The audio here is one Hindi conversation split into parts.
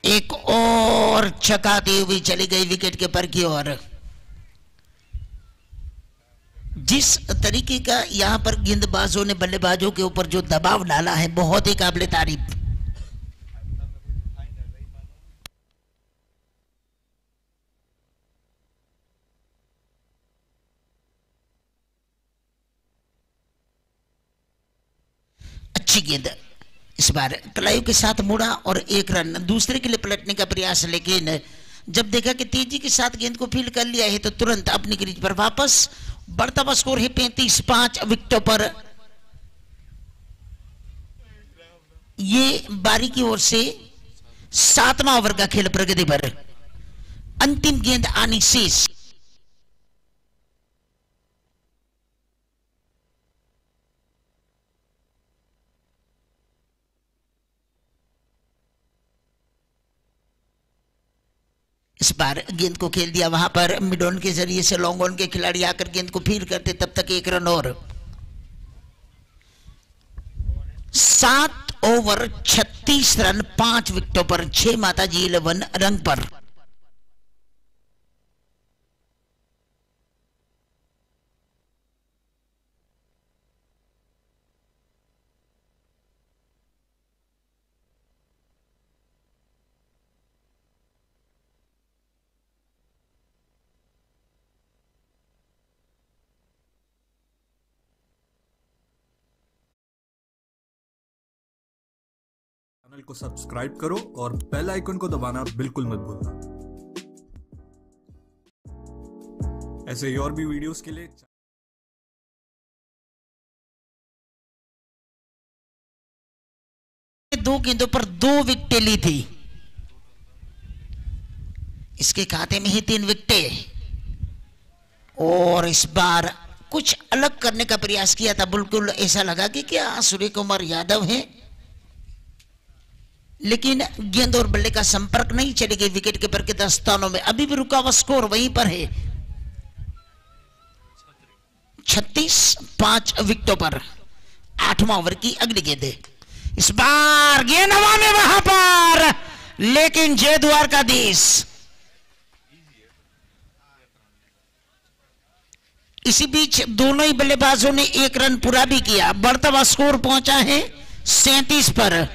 एक और चकाती हुई चली गई विकेट कीपर की ओर। जिस तरीके का यहां पर गेंदबाजों ने बल्लेबाजों के ऊपर जो दबाव डाला है, बहुत ही काबिले तारीफ। अच्छी गेंद इस बार कलायु के साथ मुड़ा और एक रन दूसरे के लिए पलटने का प्रयास, लेकिन जब देखा कि तेजी के साथ गेंद को फील्ड कर लिया है तो तुरंत अपनी क्रीज पर वापस। बढ़ता हुआ स्कोर है 35-5 विकेटों पर। ये बारी की ओर से 7वां ओवर का खेल प्रगति पर। अंतिम गेंद आनी शेष। इस बार गेंद को खेल दिया वहां पर मिड ऑन के जरिए से। लॉन्ग ऑन के खिलाड़ी आकर गेंद को फील्ड करते, तब तक एक रन और। 7 ओवर 36 रन 5 विकेटों पर। 6 माताजी 11 रन पर। चैनल को सब्सक्राइब करो और बेल आइकन को दबाना बिल्कुल मत भूलना। ऐसे ही और भी वीडियोस के लिए दो गेंदों पर 2 विकेटें ली थी। इसके खाते में ही 3 विकेटें। और इस बार कुछ अलग करने का प्रयास किया था। बिल्कुल ऐसा लगा कि क्या सूर्य कुमार यादव है, लेकिन गेंद और बल्ले का संपर्क नहीं। चली गई विकेट कीपर के दस्तानों में। अभी भी रुका हुआ स्कोर वहीं पर है, 36-5 विकेटों पर। 8वां ओवर की अगली गेंद। इस बार गेंद हवा में वहां पर, लेकिन जय द्वारकाधीश। इसी बीच दोनों ही बल्लेबाजों ने 1 रन पूरा भी किया। बढ़ता हुआ स्कोर पहुंचा है 37 पर।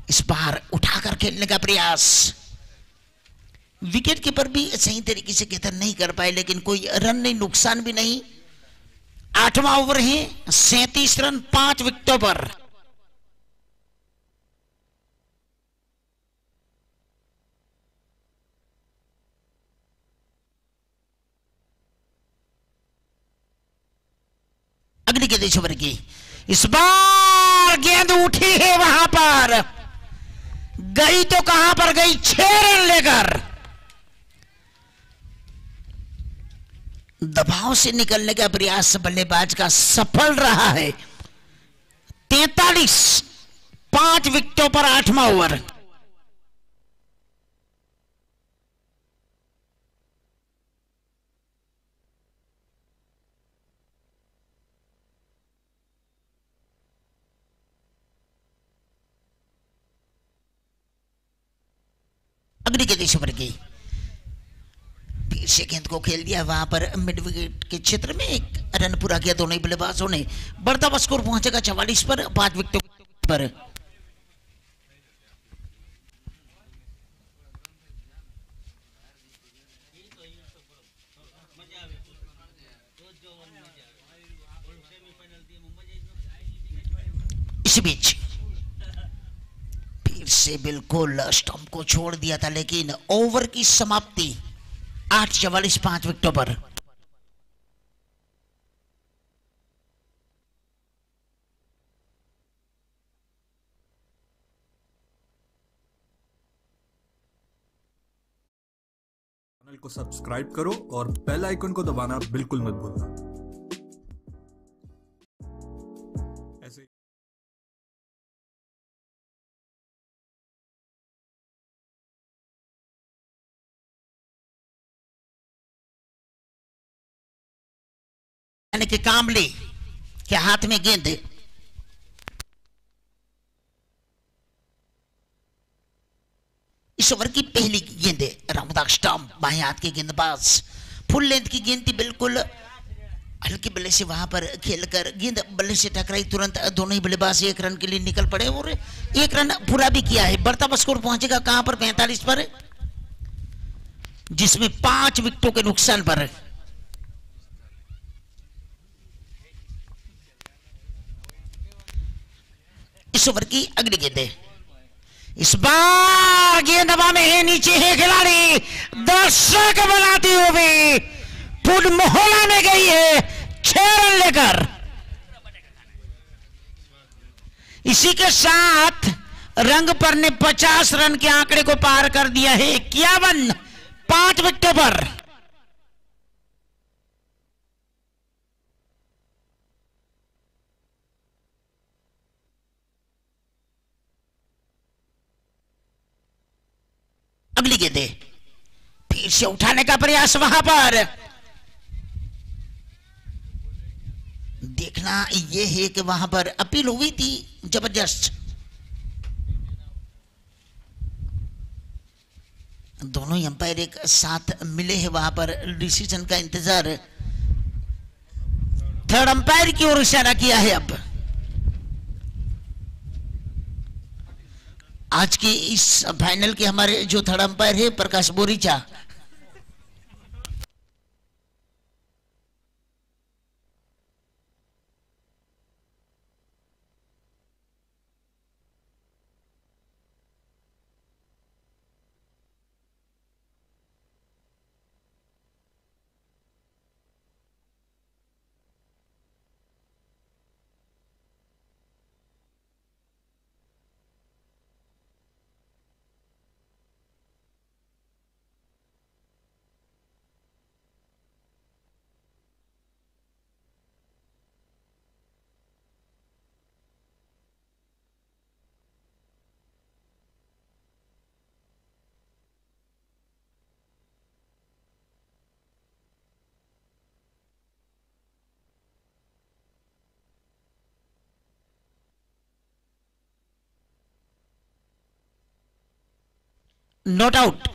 इस बार उठाकर खेलने का प्रयास। विकेट कीपर भी सही तरीके से गेंद नहीं कर पाए, लेकिन कोई रन नहीं, नुकसान भी नहीं। 8वां ओवर है, 37 रन 5 विकेटों पर। अगली गेंद इस ओवर की। इस बार गेंद उठी है वहां पर, गई तो कहां पर गई, 6 रन लेकर। दबाव से निकलने का प्रयास बल्लेबाज का सफल रहा है। 43-5 विकेटों पर 8वां ओवर। अगली गेंद इस ओवर की। फिर से गेंद को खेल दिया वहां पर मिड विकेट के क्षेत्र में। 1 रन पूरा किया दोनों ही बल्लेबाजों ने। बढ़ता हुआ स्कोर पहुंचेगा 44 पर, 5 विकेटों पर। इसी बीच फिर से बिल्कुल स्टंप को छोड़ दिया था, लेकिन ओवर की समाप्ति 8-44 5 विकेटों पर। चैनल को सब्सक्राइब करो और बेल आइकन को दबाना बिल्कुल मत भूलना। यानी कि कामले के हाथ में गेंद। इस ओवर की पहली गेंद रामदास स्टंप बाएं हाथ के गेंदबाज, फुल लेंथ की गेंद थी, बिल्कुल हल्के बल्ले से वहां पर खेलकर गेंद बल्ले से टकराई, तुरंत दोनों ही बल्लेबाज 1 रन के लिए निकल पड़े और 1 रन पूरा भी किया है। बढ़ता स्कोर पहुंचेगा कहां पर, 45 पर, जिसमें 5 विकेटों के नुकसान पर। इस ओवर की अगली गेंद है, इस बार गेंद हवा में है, नीचे है खिलाड़ी, दर्शक बनाते हुए पूर्ण मोहल्ला में गई है 6 रन लेकर। इसी के साथ रंग पर ने 50 रन के आंकड़े को पार कर दिया है। 51 5 विकेटों पर। अगली गेंदे फिर से उठाने का प्रयास, वहां पर देखना यह है कि वहां पर अपील हुई थी जबरदस्त। दोनों ही अंपायर एक साथ मिले हैं, वहां पर डिसीजन का इंतजार। थर्ड अंपायर की ओर इशारा किया है। अब आज की इस फाइनल के हमारे जो थर्ड अंपायर है प्रकाश बोरीचा। Not out.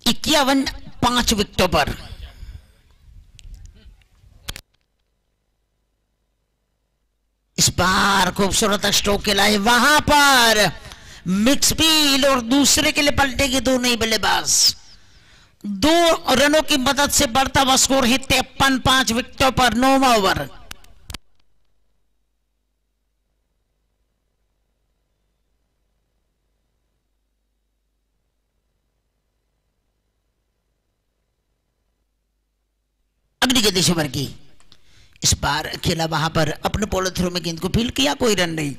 इक्यावन 5 विकेटों पर। इस बार खूबसूरत स्ट्रोक के लाए, वहां पर मिक्स फील्ड और दूसरे के लिए पलटेंगे दोनों ही बल्लेबाज। 2 रनों की मदद से बढ़ता हुआ स्कोर है 53 5 विकेटों पर, 9 ओवर। अगली गेंद इस ओवर की, इस बार खेला वहां पर अपने पोलो थ्रो में गेंद को फील्ड किया, कोई रन नहीं।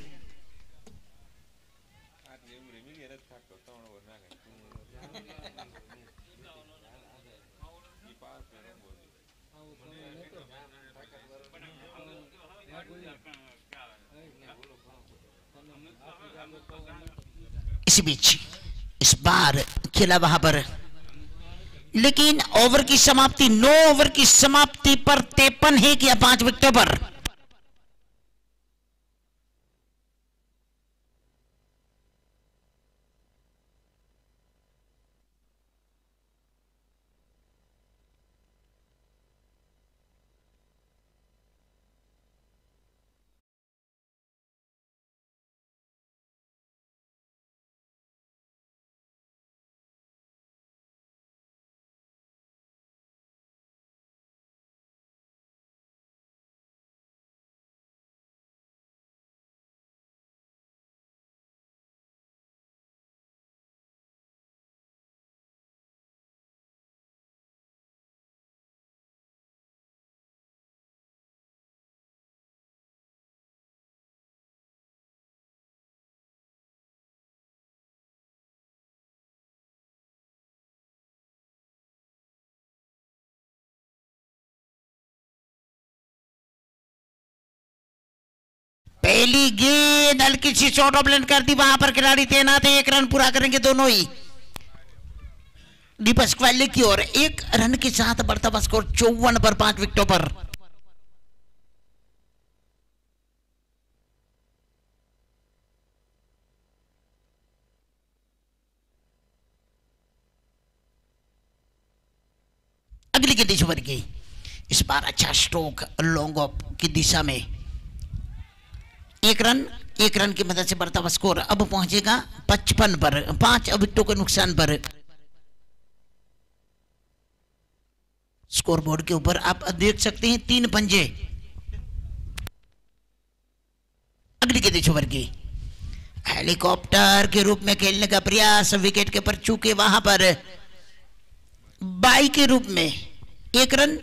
इसी बीच इस बार खेला वहां पर, लेकिन ओवर की समाप्ति 9 ओवर की समाप्ति पर 53 है कि 5 विकेटों पर। पहली गेंद हल्की सी शॉर्ट ऑफ लेंथ कर दी, वहां पर खिलाड़ी तैनात है, 1 रन पूरा करेंगे दोनों ही। दीपक स्क्वाले की ओर 1 रन के साथ बढ़ता हुआ स्कोर 54 पर 5 विकेटों पर। अगली गेंद इस ओवर की, इस बार अच्छा स्ट्रोक लॉन्ग ऑफ की दिशा में। 1 रन की मदद से बढ़ता हुआ स्कोर अब पहुंचेगा 55 पर, 5 विकेटों के नुकसान पर। स्कोर बोर्ड के ऊपर आप देख सकते हैं 3 पंजे। अगली गेंद इस ओवर की, हेलीकॉप्टर के रूप में खेलने का प्रयास, विकेट के पर चूके वहां पर बाई के रूप में 1 रन,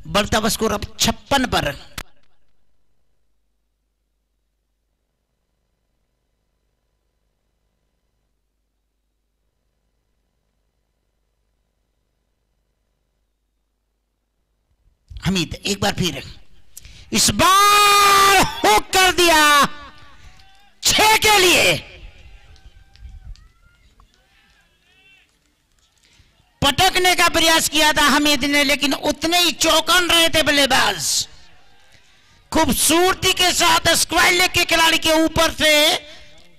बढ़ता हुआ स्कोर अब 56 पर। हमीद एक बार फिर, इस बार हुक कर दिया 6 के लिए। पटकने का प्रयास किया था हमीद ने, लेकिन उतने ही चौकन रहे थे बल्लेबाज। खूबसूरती के साथ स्क्वायर लेग के खिलाड़ी के ऊपर से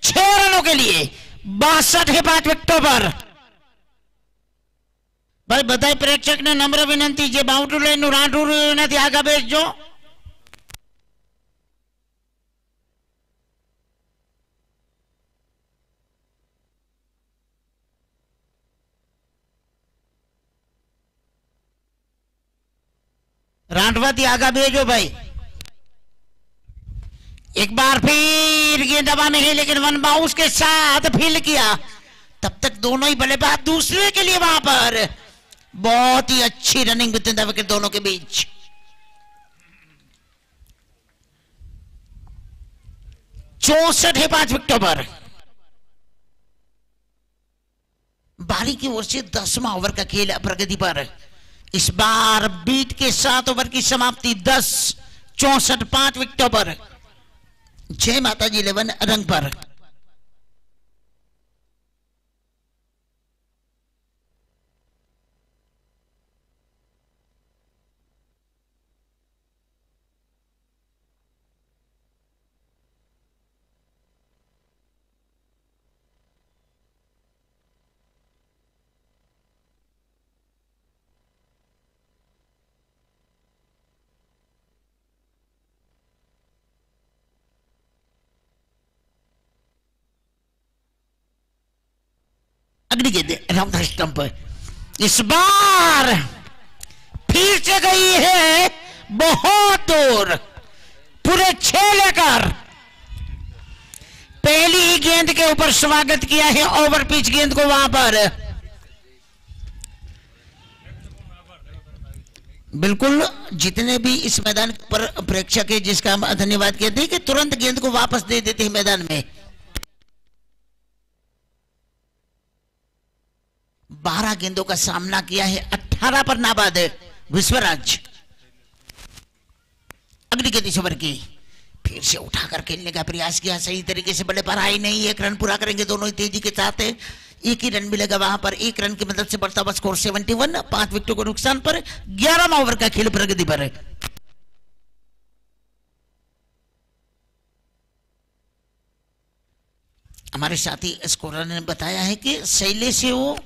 6 रनों के लिए 62 है 5 विकेटों पर। भाई बताए प्रेक्षक ने नम्र विनंती जे बाउंड्री लाइन राठू નથી આગા બેસજો। राठवाती आगा भेजो भाई। एक बार फिर गेंद हवा में है, लेकिन वन बाउंस के साथ फील्ड किया। तब तक दोनों ही बल्लेबाज दूसरे के लिए वहां पर बहुत ही अच्छी रनिंग विद द विकेट दोनों के बीच। चौसठ है 5 विकेटों पर। बारी की ओर से 10वां ओवर का खेल प्रगति पर। इस बार बीट के 7 ओवर की समाप्ति 10, 64 5 विकेटों पर। जय माता जी 11 रंग पर। अगली गेंद राउंड द स्टंप। इस बार फिर से गई है बहुत दूर, पूरे 6 लेकर। पहली ही गेंद के ऊपर स्वागत किया है ओवर पिच गेंद को वहां पर। बिल्कुल जितने भी इस मैदान पर प्रेक्षक है, जिसका हम धन्यवाद कहते हैं कि तुरंत गेंद को वापस दे देते हैं मैदान में। 12 गेंदों का सामना किया है, 18 पर नाबाद है विश्वराज। अगली गेंद इस ओवर की, फिर से उठाकर खेलने का प्रयास किया, सही तरीके से बल्ले पर आई नहीं। 1 रन पूरा करेंगे दोनों ही तेजी के साथ है। एक ही रन मिलेगा वहां पर। 1 रन की मदद से बढ़ता हुआ स्कोर 71, 5 विकेटों को नुकसान पर। 11वां ओवर का खेल प्रगति पर है। हमारे साथी स्कोरर ने बताया है कि शैलेश से वो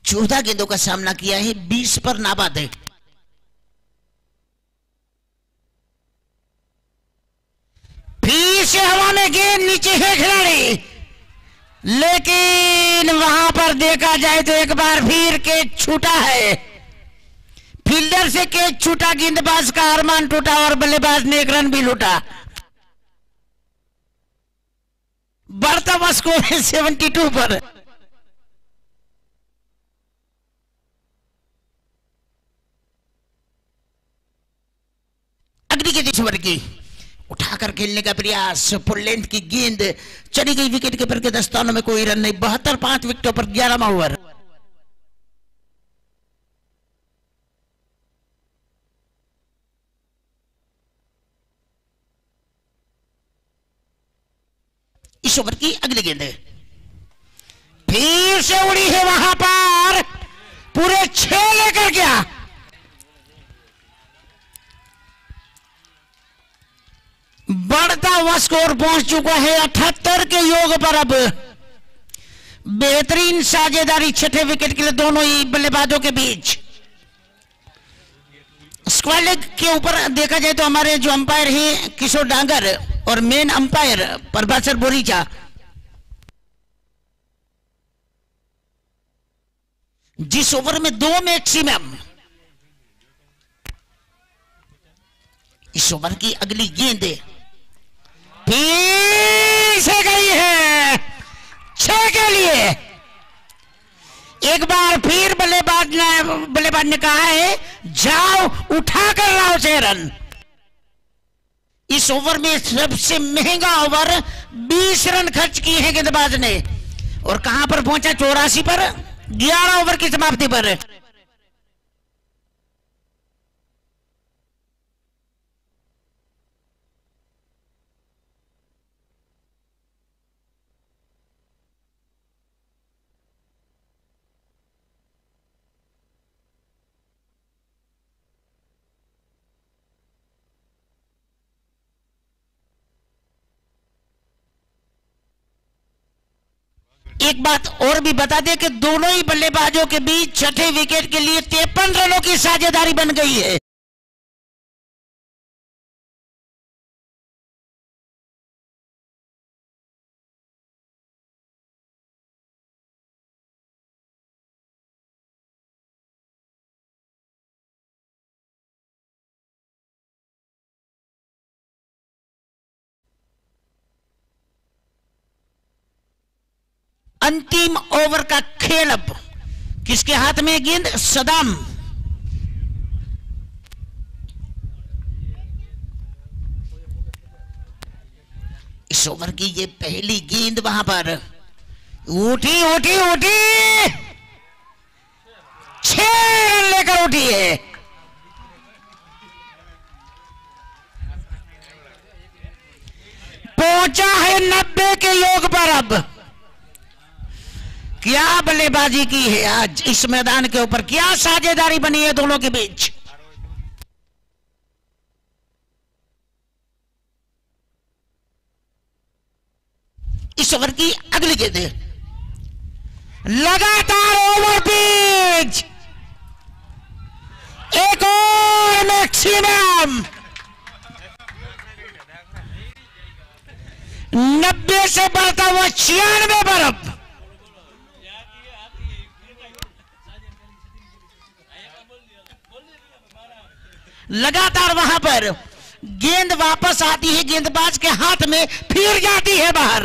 14 गेंदों का सामना किया है, 20 पर नाबाद है। फिर से हवा में गेंद नीचे है खिलाड़ी, लेकिन वहां पर देखा जाए तो एक बार फिर कैच छूटा है। फील्डर से कैच छूटा, गेंदबाज का अरमान टूटा और बल्लेबाज ने 1 रन भी लूटा। बढ़ता हुआ स्कोर है 72 पर। अगली गेंद इस ओवर की, उठाकर खेलने का प्रयास, फुल लेंथ की गेंद चली गई विकेट के पर के दस्तानों में, कोई रन नहीं। 72 5 विकेटों पर 11वां ओवर। इस ओवर की अगली गेंद फिर से उड़ी है वहां पर, पूरे 6 लेकर गया। बढ़ता हुआ स्कोर पहुंच चुका है 78 के योग पर। अब बेहतरीन साझेदारी छठे विकेट के लिए दोनों ही बल्लेबाजों के बीच। स्क्वायर लेग के ऊपर देखा जाए तो हमारे जो अंपायर हैं किशोर डांगर और मेन अंपायर प्रभाकर बोरीचा, जिस ओवर में 2 मैक्सिमम। इस ओवर की अगली गेंद फिर से गई है 6 के लिए। एक बार फिर बल्लेबाज ने कहा है जाओ उठा कर लाओ 6 रन। इस ओवर में सबसे महंगा ओवर 20 रन खर्च किए हैं गेंदबाज ने, और कहां पर पहुंचा 84 पर 11 ओवर की समाप्ति पर। एक बात और भी बता दें कि दोनों ही बल्लेबाजों के बीच छठे विकेट के लिए 53 रनों की साझेदारी बन गई है। अंतिम ओवर का खेल अब किसके हाथ में गेंद? सदाम। इस ओवर की ये पहली गेंद वहां पर उठी उठी उठी 6 रन लेकर उठी है। पहुंचा है 90 के योग पर। अब क्या बल्लेबाजी की है आज इस मैदान के ऊपर, क्या साझेदारी बनी है दोनों के बीच। इस ओवर की अगली गेंद लगातार ओवर पिच, एक और मैक्सिमम। 90 से बढ़ता हुआ 96 पर। अब लगातार वहां पर गेंद वापस आती है गेंदबाज के हाथ में, फिर जाती है बाहर।